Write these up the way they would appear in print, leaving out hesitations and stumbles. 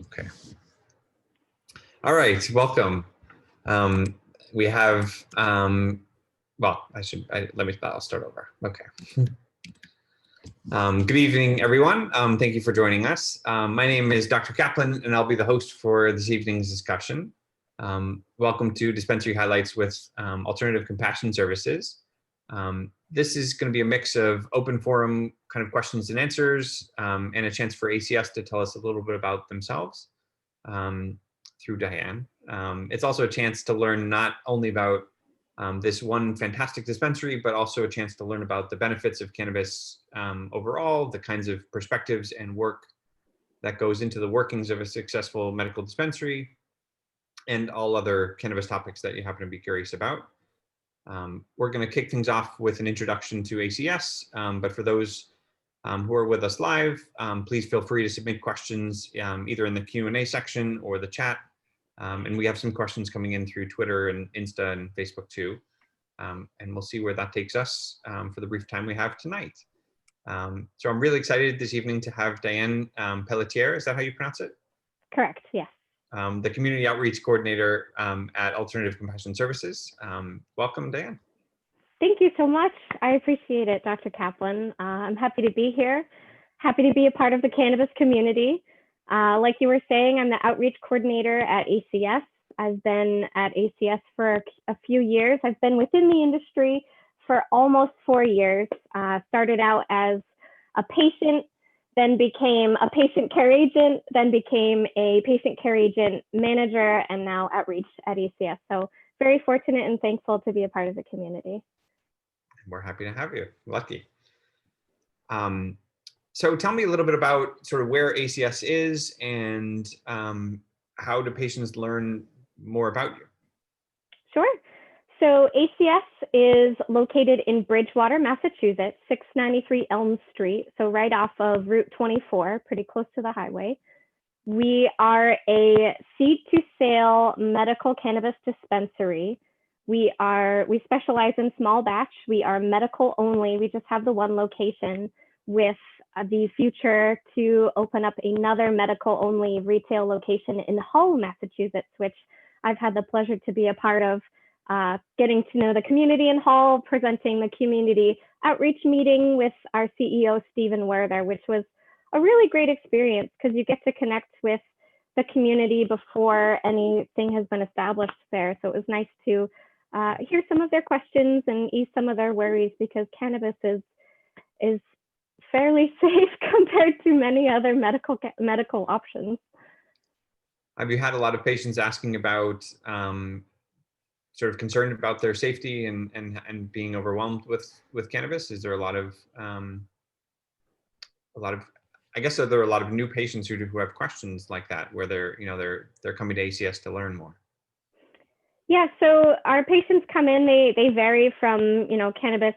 Okay. All right, welcome. We have, well, I'll start over. Okay. Good evening, everyone. Thank you for joining us. My name is Dr. Caplan, and I'll be the host for this evening's discussion. Welcome to Dispensary Highlights with Alternative Compassion Services. This is going to be a mix of open forum kind of questions and answers, and a chance for ACS to tell us a little bit about themselves through Diane. It's also a chance to learn not only about this one fantastic dispensary, but also a chance to learn about the benefits of cannabis overall, the kinds of perspectives and work that goes into the workings of a successful medical dispensary, and all other cannabis topics that you happen to be curious about. We're going to kick things off with an introduction to ACS, but for those who are with us live, please feel free to submit questions either in the Q&A section or the chat. And we have some questions coming in through Twitter and Insta and Facebook too. And we'll see where that takes us for the brief time we have tonight. So I'm really excited this evening to have Diane Pelletier. Is that how you pronounce it? Correct, yes. The Community Outreach Coordinator at Alternative Compassion Services. Welcome, Diane. Thank you so much. I appreciate it, Dr. Caplan. I'm happy to be here. Happy to be a part of the cannabis community. Like you were saying, I'm the outreach coordinator at ACS. I've been at ACS for a few years. I've been within the industry for almost 4 years. Started out as a patient, then became a patient care agent, then became a patient care agent manager, and now outreach at ACS. So very fortunate and thankful to be a part of the community. We're happy to have you. Lucky. So tell me a little bit about sort of where ACS is and how do patients learn more about you? Sure. So ACS is located in Bridgewater, Massachusetts, 693 Elm Street, so right off of Route 24, pretty close to the highway. We are a seed-to-sale medical cannabis dispensary. We specialize in small batch. We are medical only. We just have the one location, with the future to open up another medical only retail location in Hull, Massachusetts, which I've had the pleasure to be a part of, getting to know the community in Hull, presenting the community outreach meeting with our CEO, Stephen Werther, which was a really great experience because you get to connect with the community before anything has been established there. So it was nice to hear some of their questions and ease some of their worries, because cannabis is fairly safe compared to many other medical options. Have you had a lot of patients asking about sort of concerned about their safety and being overwhelmed with cannabis? Is there a lot of I guess there are a lot of new patients who have questions like that, where they're coming to ACS to learn more? Yeah, so our patients come in, they vary from, cannabis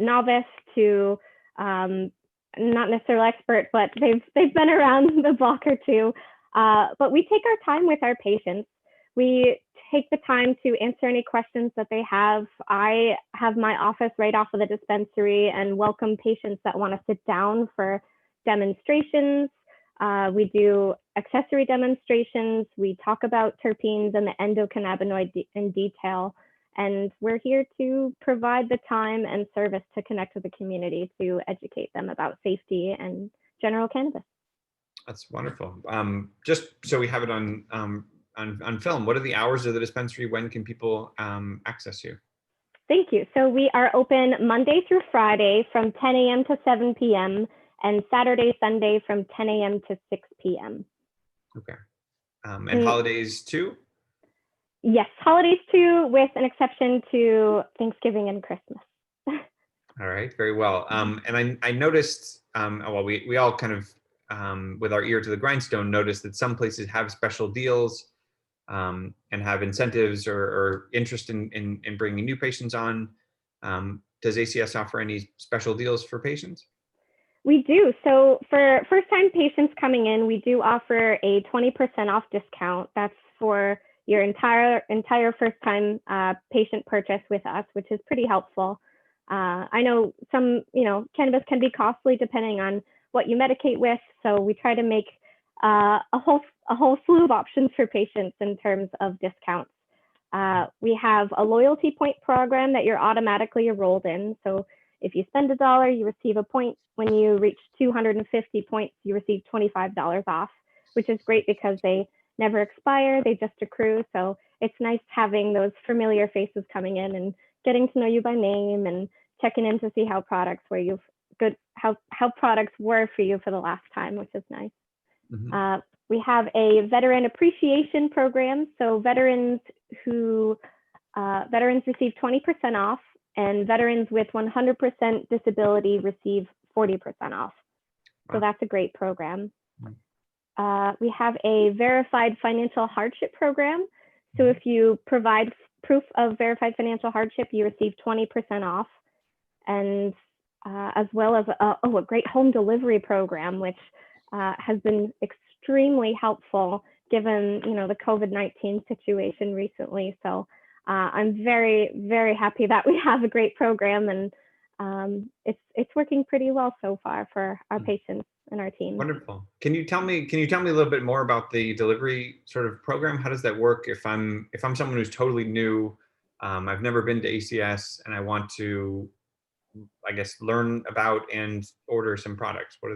novice to not necessarily expert, but they've been around the block or two. But we take our time with our patients. We take the time to answer any questions that they have. I have my office right off of the dispensary and welcome patients that want to sit down for demonstrations. We do accessory demonstrations. We talk about terpenes and the endocannabinoid in detail. And we're here to provide the time and service to connect with the community, to educate them about safety and general cannabis. That's wonderful. Just so we have it on film, what are the hours of the dispensary? When can people access you? Thank you. So we are open Monday through Friday from 10 a.m. to 7 p.m. and Saturday, Sunday from 10 a.m. to 6 p.m. Okay. And holidays too? Yes, holidays too, with an exception to Thanksgiving and Christmas. All right, very well. And I noticed, well, we all kind of, with our ear to the grindstone, noticed that some places have special deals and have incentives or interest in bringing new patients on. Does ACS offer any special deals for patients? We do. So for first-time patients coming in, we do offer a 20% off discount. That's for your entire first-time patient purchase with us, which is pretty helpful. I know some, cannabis can be costly depending on what you medicate with. So we try to make a whole slew of options for patients in terms of discounts. We have a loyalty point program that you're automatically enrolled in. So if you spend $1, you receive a point. When you reach 250 points, you receive $25 off, which is great because they never expire, they just accrue. So it's nice having those familiar faces coming in and getting to know you by name and checking in to see how products how products were for you for the last time, which is nice. Mm-hmm. We have a veteran appreciation program. So veterans receive 20% off, and veterans with 100% disability receive 40% off. So Wow. that's a great program. We have a verified financial hardship program. So if you provide proof of verified financial hardship, you receive 20% off, and as well as a great home delivery program, which has been extremely helpful given the COVID-19 situation recently. So I'm very, very happy that we have a great program, and it's working pretty well so far for our patients and our team. Wonderful. Can you tell me a little bit more about the delivery sort of program? How does that work if I'm someone who's totally new, I've never been to ACS, and I want to, I guess, learn about and order some products? How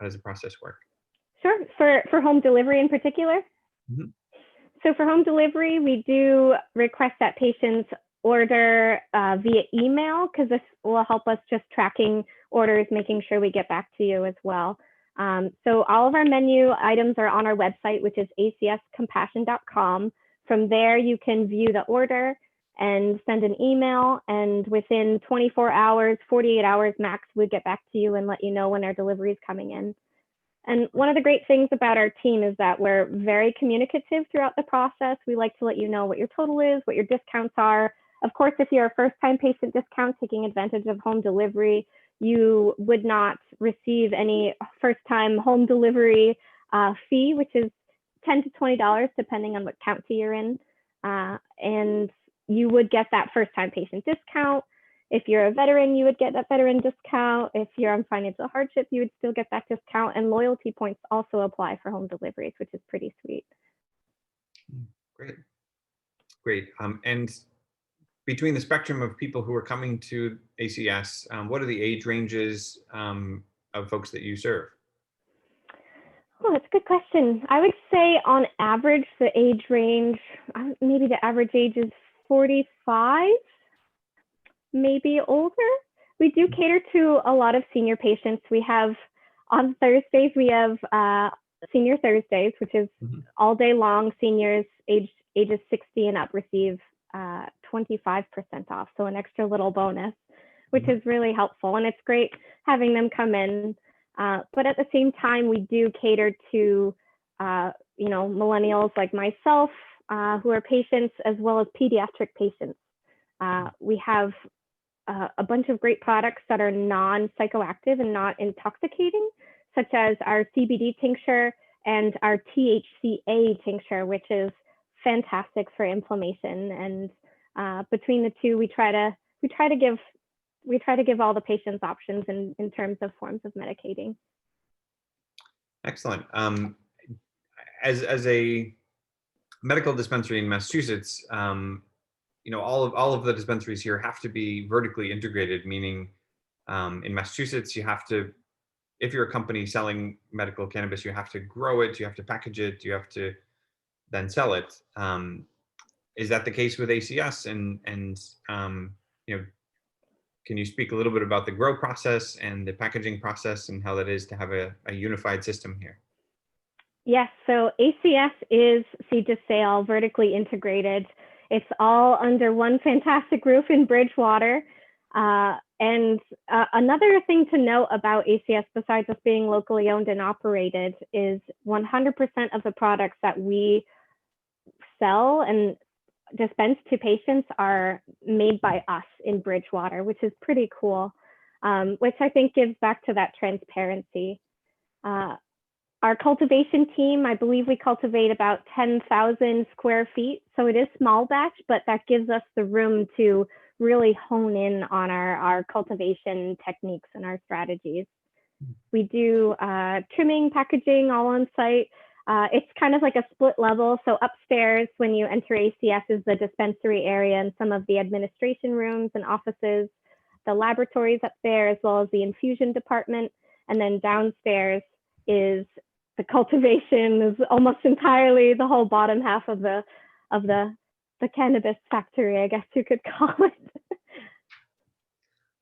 does the process work? Sure. For home delivery in particular? Mm-hmm. So for home delivery, we do request that patients order via email, because this will help us just tracking orders, making sure we get back to you as well. So all of our menu items are on our website, which is acscompassion.com. From there, you can view the order and send an email, and within 24 hours, 48 hours max, we get back to you and let you know when our delivery is coming in. And one of the great things about our team is that we're very communicative throughout the process. We like to let you know what your total is, what your discounts are. Of course, if you're a first-time patient discount taking advantage of home delivery, you would not receive any first-time home delivery fee, which is $10 to $20 depending on what county you're in. And you would get that first-time patient discount. If you're a veteran, you would get that veteran discount. If you're on financial hardship, you would still get that discount. And loyalty points also apply for home deliveries, which is pretty sweet. Great. And between the spectrum of people who are coming to ACS, what are the age ranges of folks that you serve? Oh, that's a good question. I would say on average, the age range, maybe the average age is 45. Maybe older. We do cater to a lot of senior patients. We have on Thursdays, we have Senior Thursdays, which is all day long. Seniors ages 60 and up receive 25% off. So an extra little bonus, which is really helpful. And it's great having them come in. But at the same time, we do cater to, millennials like myself who are patients, as well as pediatric patients. We have a bunch of great products that are non-psychoactive and not intoxicating, such as our CBD tincture and our THCA tincture, which is fantastic for inflammation. And between the two, we try to give all the patients options in terms of forms of medicating. Excellent. As a medical dispensary in Massachusetts, all of the dispensaries here have to be vertically integrated, meaning in Massachusetts, you have to, if you're a company selling medical cannabis, you have to grow it, you have to package it, you have to then sell it. Is that the case with ACS? And can you speak a little bit about the grow process and the packaging process and how that is to have a unified system here? Yes, so ACS is seed to sale, vertically integrated. It's all under one fantastic roof in Bridgewater. And another thing to note about ACS, besides us being locally owned and operated, is 100% of the products that we sell and dispense to patients are made by us in Bridgewater, which is pretty cool, which I think gives back to that transparency. Our cultivation team, I believe we cultivate about 10,000 square feet. So it is small batch, but that gives us the room to really hone in on our cultivation techniques and our strategies. We do trimming, packaging, all on site. It's kind of like a split level. So upstairs, when you enter ACS, is the dispensary area and some of the administration rooms and offices, the laboratories up there, as well as the infusion department. And then downstairs is the cultivation, is almost entirely the whole bottom half of the cannabis factory, I guess you could call it.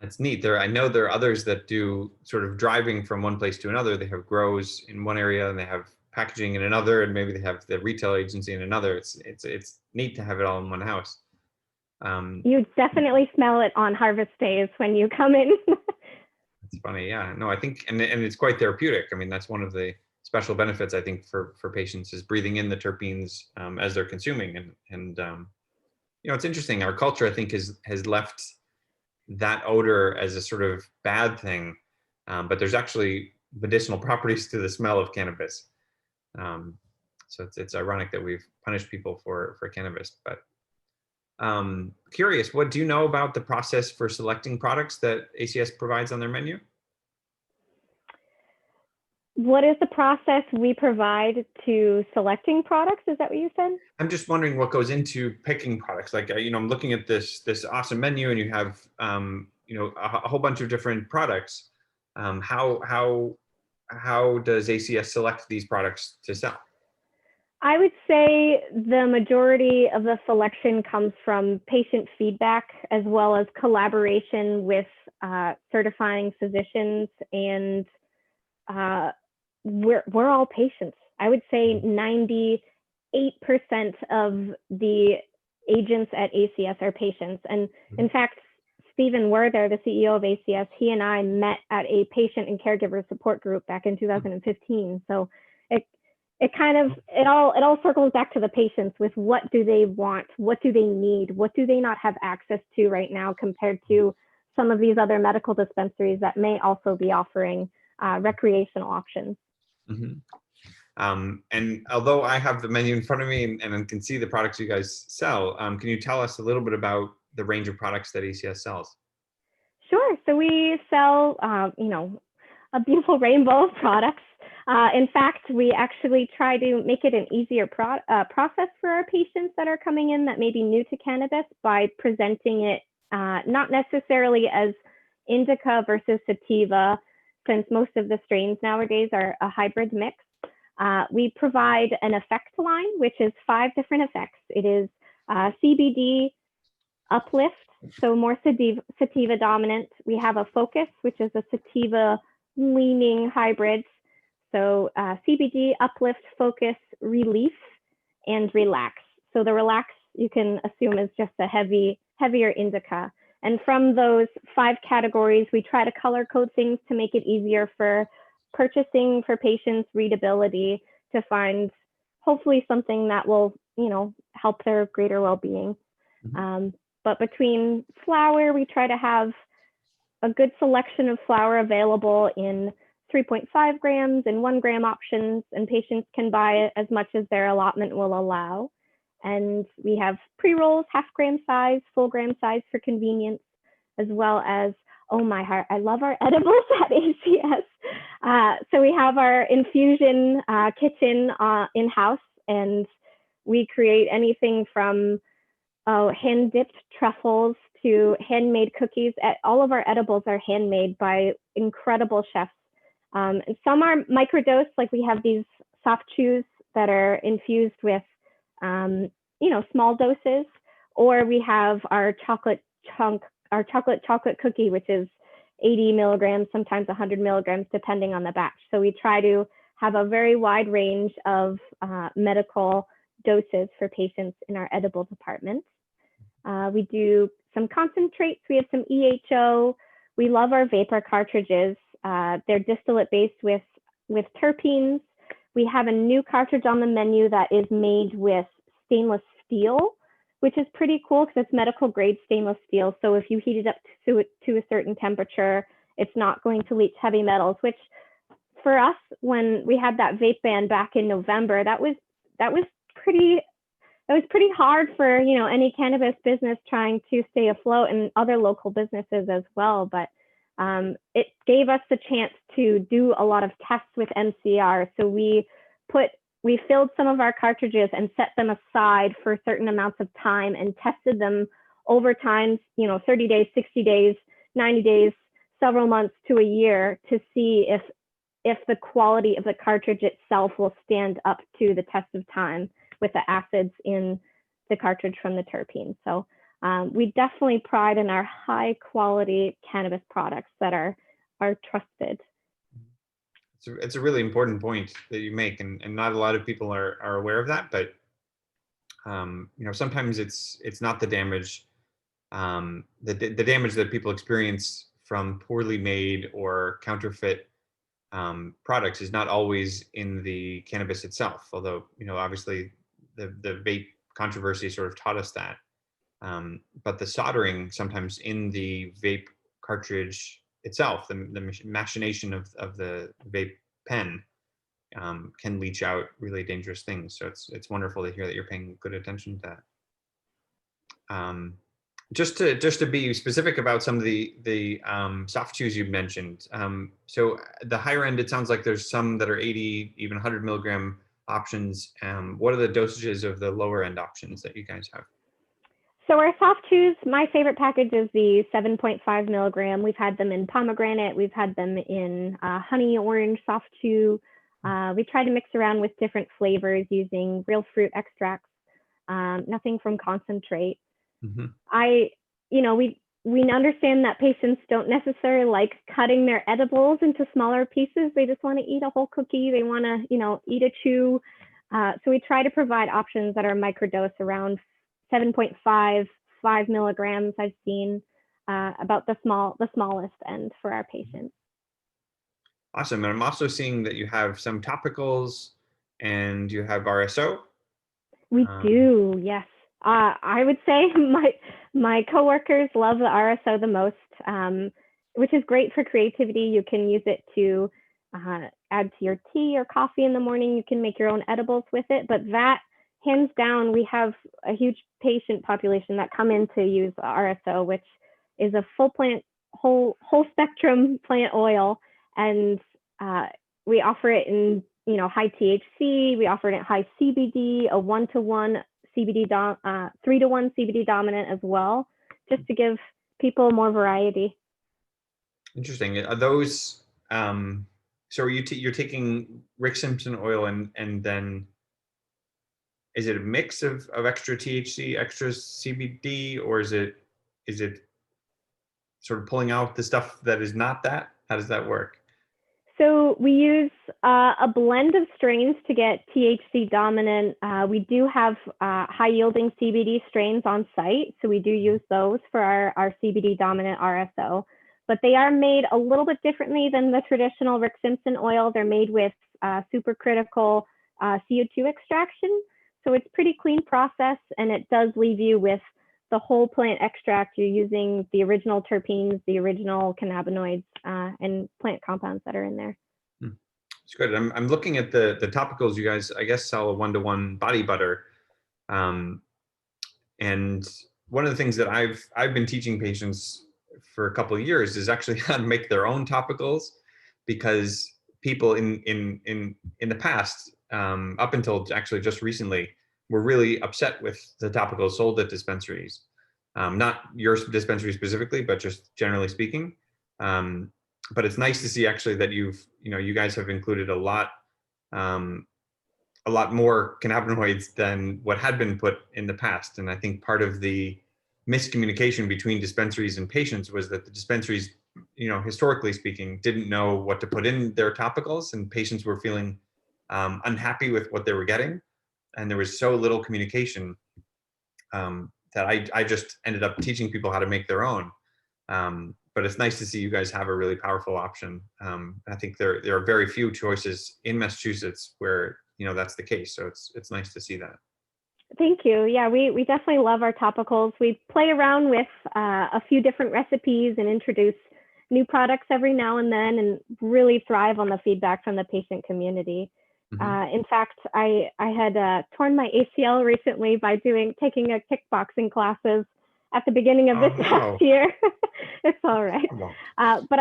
That's neat. I know there are others that do sort of driving from one place to another. They have grows in one area and they have packaging in another, and maybe they have the retail agency in another. It's neat to have it all in one house. You definitely smell it on harvest days when you come in. It's funny, yeah. No, I think, and it's quite therapeutic. I mean, that's one of the special benefits I think for patients is breathing in the terpenes as they're consuming, and you know, it's interesting. Our culture, I think, has left that odor as a sort of bad thing, but there's actually medicinal properties to the smell of cannabis. So it's ironic that we've punished people for cannabis. But curious, what do you know about the process for selecting products that ACS provides on their menu? What is the process we provide to selecting products? Is that what you said? I'm just wondering what goes into picking products. Like, you know, I'm looking at this awesome menu, and you have, you know, a whole bunch of different products. How does ACS select these products to sell? I would say the majority of the selection comes from patient feedback, as well as collaboration with certifying physicians, and we're all patients. I would say 98% of the agents at ACS are patients. And in fact, Stephen Werther, the CEO of ACS, he and I met at a patient and caregiver support group back in 2015. So it all circles back to the patients with what do they want, what do they need, what do they not have access to right now compared to some of these other medical dispensaries that may also be offering recreational options. Mm-hmm. And although I have the menu in front of me and can see the products you guys sell, can you tell us a little bit about the range of products that ACS sells? Sure. So we sell, you know, a beautiful rainbow of products. In fact, we actually try to make it an easier process for our patients that are coming in that may be new to cannabis by presenting it not necessarily as indica versus sativa, since most of the strains nowadays are a hybrid mix. We provide an effect line, which is 5 different effects. It is CBD, uplift, so more sativa dominant. We have a focus, which is a sativa leaning hybrid. So CBD, uplift, focus, relief, and relax. So the relax, you can assume, is just a heavier indica. And from those 5 categories, we try to color code things to make it easier for purchasing, for patients' readability, to find hopefully something that will, you know, help their greater well-being. But between flower, we try to have a good selection of flower available in 3.5 grams and 1 gram options, and patients can buy as much as their allotment will allow. And we have pre-rolls, half gram size, full gram size for convenience, as well as, oh my heart, I love our edibles at ACS. So we have our infusion kitchen in-house, and we create anything from hand-dipped truffles to handmade cookies. All of our edibles are handmade by incredible chefs. And some are microdosed, like we have these soft chews that are infused with, you know, small doses, or we have our chocolate cookie, which is 80 milligrams, sometimes 100 milligrams, depending on the batch. So we try to have a very wide range of medical doses for patients in our edible department. We do some concentrates. We have some EHO. We love our vapor cartridges. They're distillate based with terpenes. We have a new cartridge on the menu that is made with stainless steel, which is pretty cool because it's medical grade stainless steel. So if you heat it up to a certain temperature, it's not going to leach heavy metals, which for us, when we had that vape ban back in November, that was pretty hard for, you know, any cannabis business trying to stay afloat, and other local businesses as well. But it gave us the chance to do a lot of tests with MCR. So we filled some of our cartridges and set them aside for certain amounts of time and tested them over time, 30 days, 60 days, 90 days, several months to a year, to see if the quality of the cartridge itself will stand up to the test of time with the acids in the cartridge from the terpenes. So we definitely pride in our high quality cannabis products that are trusted. It's a really important point that you make, and not a lot of people are aware of that. But sometimes it's not the damage, the damage that people experience from poorly made or counterfeit products is not always in the cannabis itself. Although obviously the vape controversy sort of taught us that. But the soldering sometimes in the vape cartridge itself, the machination of the vape pen, can leach out really dangerous things. So it's wonderful to hear that you're paying good attention to that. Just to be specific about some of the soft chews you mentioned. So the higher end, it sounds like there's some that are 80, even 100 milligram options. What are the dosages of the lower end options that you guys have? So our soft chews, my favorite package is the 7.5 milligram. We've had them in pomegranate. We've had them in honey orange soft chew. We try to mix around with different flavors using real fruit extracts, nothing from concentrate. Mm-hmm. We understand that patients don't necessarily like cutting their edibles into smaller pieces. They just want to eat a whole cookie. They want to, eat a chew. So we try to provide options that are microdose around 7.5, 5 milligrams. I've seen about the smallest end for our patients. Awesome. And I'm also seeing that you have some topicals and you have RSO. We do, yes. I would say my coworkers love the RSO the most, which is great for creativity. You can use it to add to your tea or coffee in the morning. You can make your own edibles with it. But that, hands down, we have a huge patient population that come in to use RSO, which is a full plant, whole spectrum plant oil. And we offer it in high THC. We offer it in high CBD, a 1-to-1 CBD, 3-to-1 CBD dominant as well, just to give people more variety. Interesting. Are those so you're taking Rick Simpson oil and then is it a mix of extra THC, extra CBD, or is it sort of pulling out the stuff that is not that? How does that work? So we use a blend of strains to get THC dominant. We do have high yielding CBD strains on site. So we do use those for our CBD dominant RSO, but they are made a little bit differently than the traditional Rick Simpson oil. They're made with supercritical CO2 extraction. So it's pretty clean process, and it does leave you with the whole plant extract. You're using the original terpenes, the original cannabinoids, and plant compounds that are in there. It's good. I'm looking at the topicals. You guys, I guess, sell a 1-to-1 body butter, and one of the things that I've been teaching patients for a couple of years is actually how to make their own topicals, because people in the past, up until actually just recently, were really upset with the topicals sold at dispensaries. Not your dispensary specifically, but just generally speaking. But it's nice to see actually that you guys have included a lot more cannabinoids than what had been put in the past. And I think part of the miscommunication between dispensaries and patients was that the dispensaries, historically speaking, didn't know what to put in their topicals, and patients were feeling unhappy with what they were getting. And there was so little communication that I just ended up teaching people how to make their own. But it's nice to see you guys have a really powerful option. I think there are very few choices in Massachusetts where that's the case. So it's nice to see that. Thank you. Yeah, we definitely love our topicals. We play around with a few different recipes and introduce new products every now and then, and really thrive on the feedback from the patient community. In fact, I had torn my ACL recently by taking a kickboxing classes at the beginning of Oh, this no. past year. It's all right. But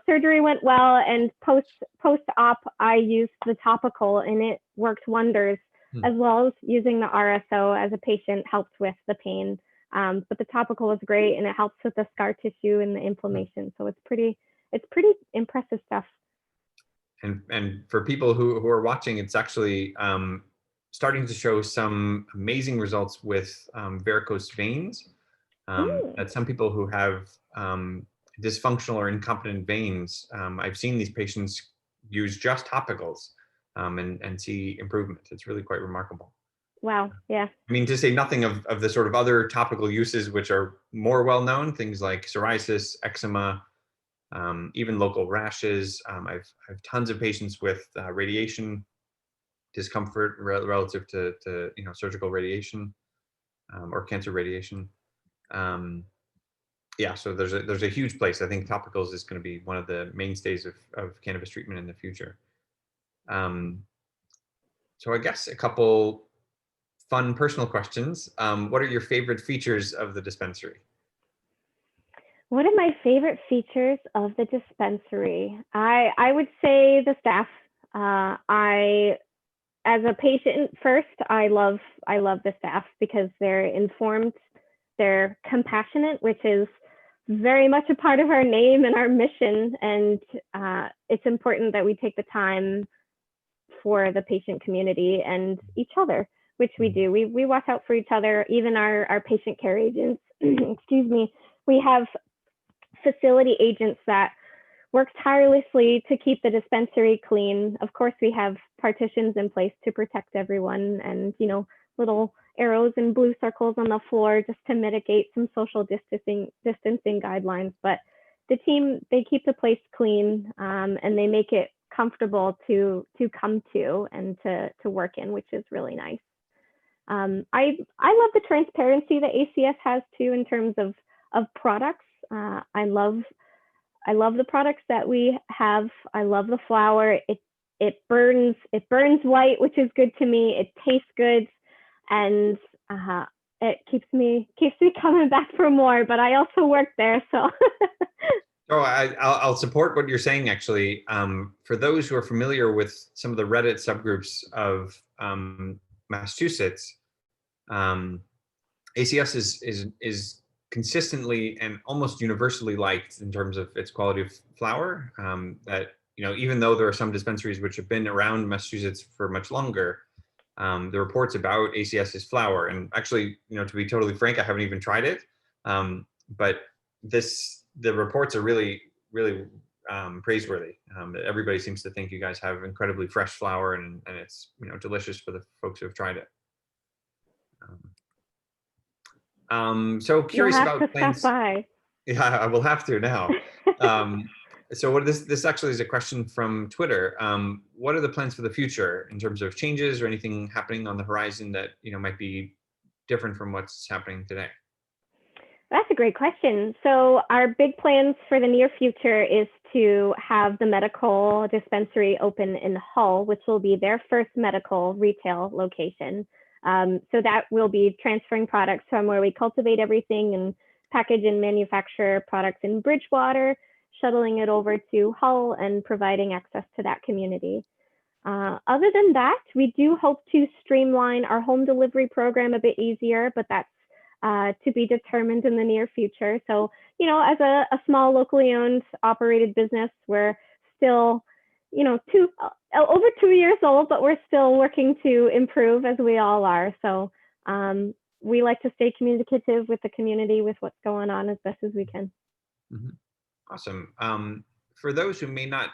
surgery went well, and post-op, I used the topical, and it worked wonders, as well as using the RSO as a patient helped with the pain. But the topical was great, and it helps with the scar tissue and the inflammation. So it's pretty impressive stuff. And for people who are watching, it's actually starting to show some amazing results with varicose veins. That some people who have dysfunctional or incompetent veins, I've seen these patients use just topicals and see improvement. It's really quite remarkable. Wow, yeah. I mean, to say nothing of the sort of other topical uses which are more well known, things like psoriasis, eczema, even local rashes. I've tons of patients with radiation discomfort relative to surgical radiation or cancer radiation. Yeah, so there's a huge place. I think topicals is going to be one of the mainstays of cannabis treatment in the future. So I guess a couple fun personal questions. What are your favorite features of the dispensary? One of my favorite features of the dispensary, I would say the staff. As a patient first, I love the staff because they're informed, they're compassionate, which is very much a part of our name and our mission. And it's important that we take the time for the patient community and each other, which we do. We watch out for each other, even our patient care agents. Excuse me. We have facility agents that work tirelessly to keep the dispensary clean. Of course, we have partitions in place to protect everyone, and little arrows and blue circles on the floor just to mitigate some social distancing guidelines. But the team, they keep the place clean, and they make it comfortable to come to and to work in, which is really nice. I love the transparency that ACS has too in terms of products. I love the products that we have. I love the flower. It burns white, which is good to me. It tastes good, and it keeps me coming back for more. But I also work there, so. Oh, I'll support what you're saying, actually. For those who are familiar with some of the Reddit subgroups of Massachusetts, ACS is consistently and almost universally liked in terms of its quality of flower. That even though there are some dispensaries which have been around Massachusetts for much longer, the reports about ACS's flower, and actually, to be totally frank, I haven't even tried it, but the reports are really, really praiseworthy. Everybody seems to think you guys have incredibly fresh flower, and it's delicious for the folks who have tried it. So curious about plans. Stop by. Yeah, I will have to now. So what this actually is a question from Twitter. What are the plans for the future in terms of changes or anything happening on the horizon that might be different from what's happening today? That's a great question. So our big plans for the near future is to have the medical dispensary open in Hull, which will be their first medical retail location. So that will be transferring products from where we cultivate everything and package and manufacture products in Bridgewater, shuttling it over to Hull and providing access to that community. Other than that, we do hope to streamline our home delivery program a bit easier, but that's to be determined in the near future. So, as a small locally owned operated business, we're still, over 2 years old, but we're still working to improve, as we all are. So we like to stay communicative with the community with what's going on as best as we can. Mm-hmm. Awesome. For those who may not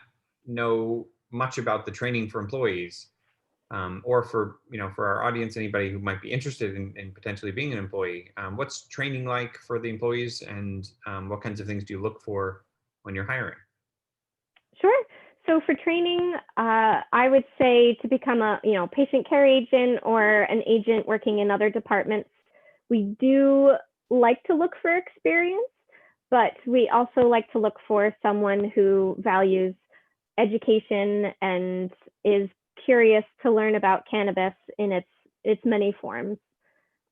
know much about the training for employees, or for our audience, anybody who might be interested in potentially being an employee, what's training like for the employees, and what kinds of things do you look for when you're hiring? Sure. So for training, I would say to become a patient care agent or an agent working in other departments, we do like to look for experience, but we also like to look for someone who values education and is curious to learn about cannabis in its many forms.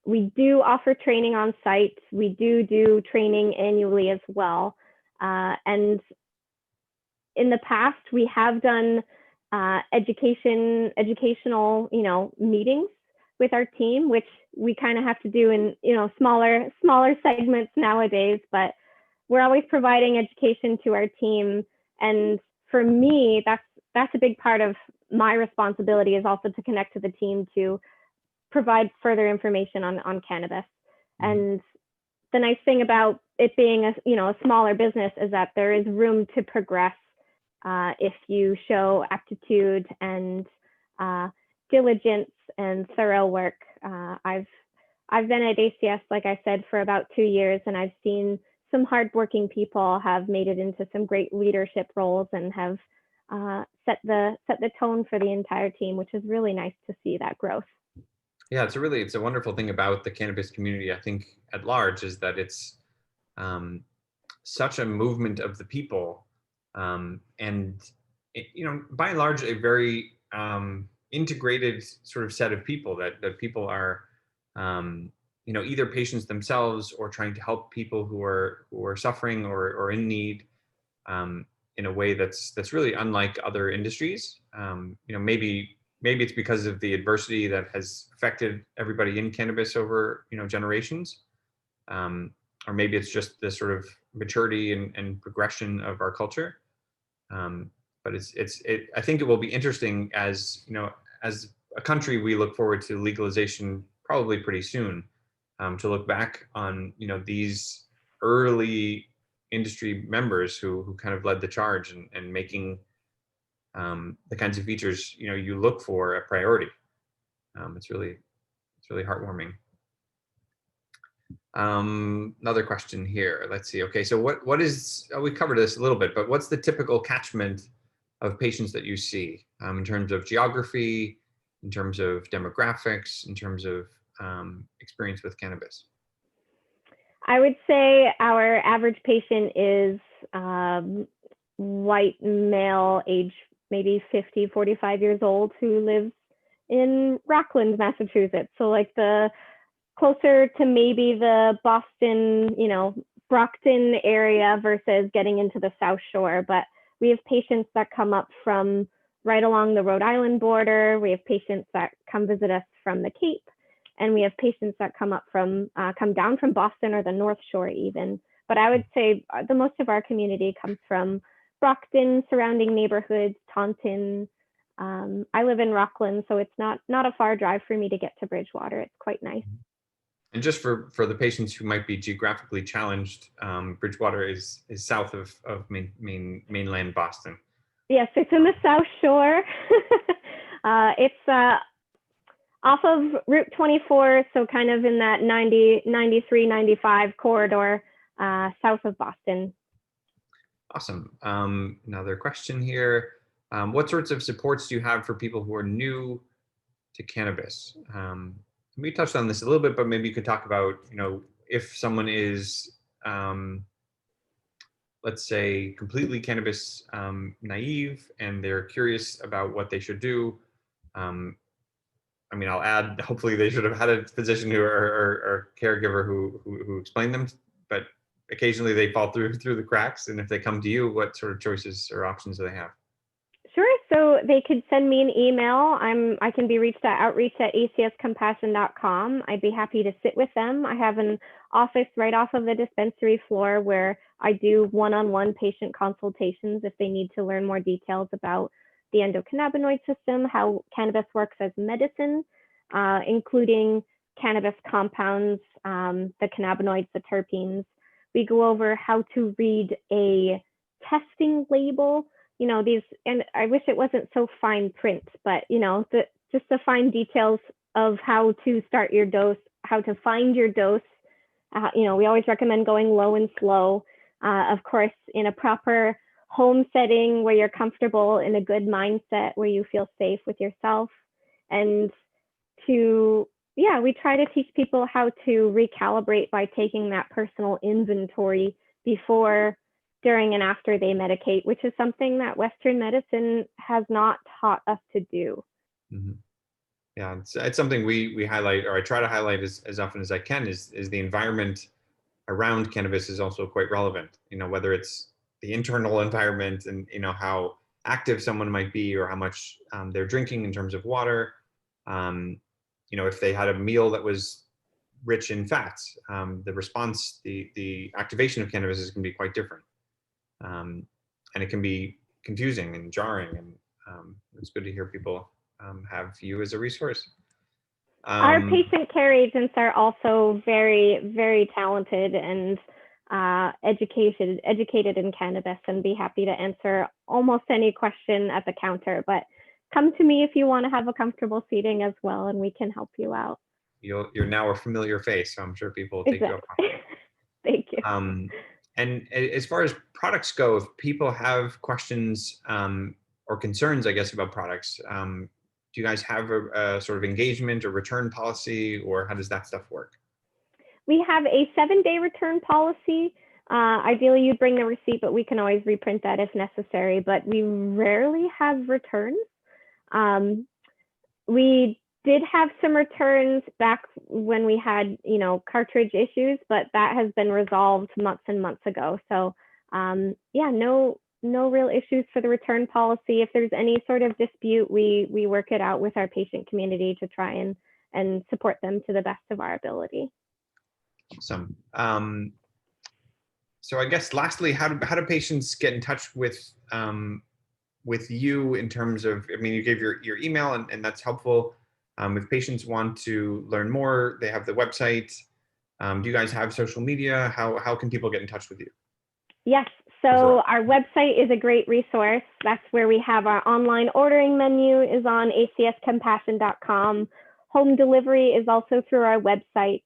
We do offer training on site. We do training annually as well. And in the past, we have done educational, meetings with our team, which we kind of have to do in, smaller segments nowadays, but we're always providing education to our team. And for me, that's a big part of my responsibility, is also to connect to the team to provide further information on cannabis. And the nice thing about it being a smaller business is that there is room to progress if you show aptitude and diligence and thorough work. I've been at ACS, like I said, for about 2 years, and I've seen some hardworking people have made it into some great leadership roles and have set the tone for the entire team, which is really nice to see that growth. Yeah, it's a wonderful thing about the cannabis community, I think, at large, is that it's such a movement of the people, and by and large, a very integrated sort of set of people that people are, either patients themselves or trying to help people who are suffering or in need, in a way that's really unlike other industries. Maybe it's because of the adversity that has affected everybody in cannabis over generations, or maybe it's just the sort of maturity and progression of our culture. But I think it will be interesting as as a country, we look forward to legalization probably pretty soon, to look back on these early industry members who kind of led the charge and making the kinds of features you look for a priority. It's really heartwarming. Another question here. Let's see. Okay, so what is, we covered this a little bit, but what's the typical catchment of patients that you see, in terms of geography, in terms of demographics, in terms of experience with cannabis? I would say our average patient is white male, age maybe 45 years old, who lives in Rockland, Massachusetts. So like the closer to maybe the Boston, Brockton area versus getting into the South Shore. But we have patients that come up from right along the Rhode Island border. We have patients that come visit us from the Cape. And we have patients that come down from Boston or the North Shore even. But I would say the most of our community comes from Brockton, surrounding neighborhoods, Taunton. I live in Rockland, so it's not a far drive for me to get to Bridgewater. It's quite nice. And just for the patients who might be geographically challenged, Bridgewater is south of mainland Boston. Yes, it's in the South Shore. It's off of Route 24, so kind of in that 90, 93, 95 corridor, south of Boston. Awesome. Another question here. What sorts of supports do you have for people who are new to cannabis? We touched on this a little bit, but maybe you could talk about, if someone is, let's say, completely cannabis naive and they're curious about what they should do. I'll add, hopefully they should have had a physician or caregiver who explained them, but occasionally they fall through the cracks. And if they come to you, what sort of choices or options do they have? Sure. So they could send me an email. I can be reached at outreach@acscompassion.com. I'd be happy to sit with them. I have an office right off of the dispensary floor where I do one-on-one patient consultations if they need to learn more details about the endocannabinoid system, how cannabis works as medicine, including cannabis compounds, the cannabinoids, the terpenes. We go over how to read a testing label. And I wish it wasn't so fine print, but just the fine details of how to start your dose, how to find your dose. We always recommend going low and slow, of course, in a proper home setting where you're comfortable, in a good mindset, where you feel safe with yourself. And we try to teach people how to recalibrate by taking that personal inventory before, during, and after they medicate, which is something that Western medicine has not taught us to do. Mm-hmm. Yeah, it's something we highlight, or I try to highlight as often as I can, is the environment around cannabis is also quite relevant. Whether it's the internal environment and how active someone might be, or how much they're drinking in terms of water. Um, if they had a meal that was rich in fats, the response, the activation of cannabis is going to be quite different, and it can be confusing and jarring. And it's good to hear people have you as a resource. Our patient care agents are also very, very talented and educated in cannabis, and be happy to answer almost any question at the counter. But come to me if you want to have a comfortable seating as well, and we can help you out. You're now a familiar face, so I'm sure people will take you up on it. Thank you. And as far as products go, if people have questions or concerns, I guess, about products, do you guys have a sort of engagement or return policy, or how does that stuff work? We have a 7-day return policy. Ideally, you'd bring the receipt, but we can always reprint that if necessary. But we rarely have returns. We did have some returns back when we had, cartridge issues, but that has been resolved months and months ago. So yeah, no real issues for the return policy. If there's any sort of dispute, we work it out with our patient community to try and support them to the best of our ability. Awesome. So I guess lastly, how do patients get in touch with you in terms of, you gave your email, and that's helpful. If patients want to learn more, they have the website. Do you guys have social media? How can people get in touch with you? Yes, so our website is a great resource. That's where we have our online ordering menu is on acscompassion.com. Home delivery is also through our website.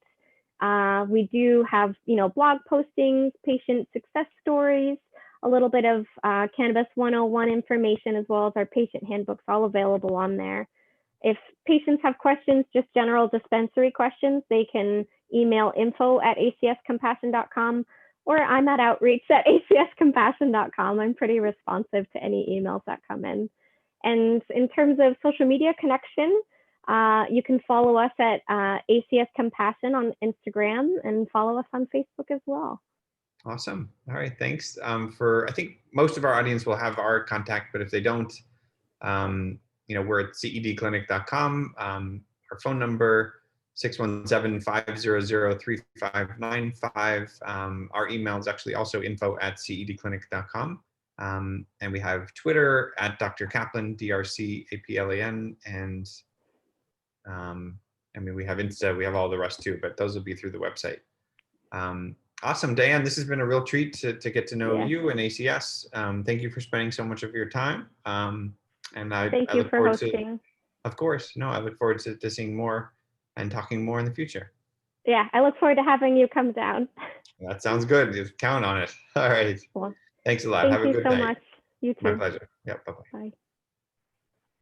We do have, blog postings, patient success stories, a little bit of Cannabis 101 information, as well as our patient handbooks, all available on there. If patients have questions, just general dispensary questions, they can email info@acscompassion.com, or I'm at outreach@acscompassion.com. I'm pretty responsive to any emails that come in. And in terms of social media connection, you can follow us at ACS Compassion on Instagram, and follow us on Facebook as well. Awesome. All right. Thanks. I think most of our audience will have our contact, but if they don't, we're at cedclinic.com. Our phone number, 617-500-3595. Our email is actually also info@cedclinic.com. And we have Twitter at Dr. Caplan, DRCAPLAN. And we have Insta, we have all the rest too, but those will be through the website. Awesome, Diane, this has been a real treat to get to know you and ACS. Thank you for spending so much of your time. And I look forward to, of course, I look forward to seeing more and talking more in the future. Yeah, I look forward to having you come down. That sounds good. Just count on it. All right. Well, thanks a lot. Have a good night. Thank you so much. You too. My pleasure. Yeah, bye-bye. Bye.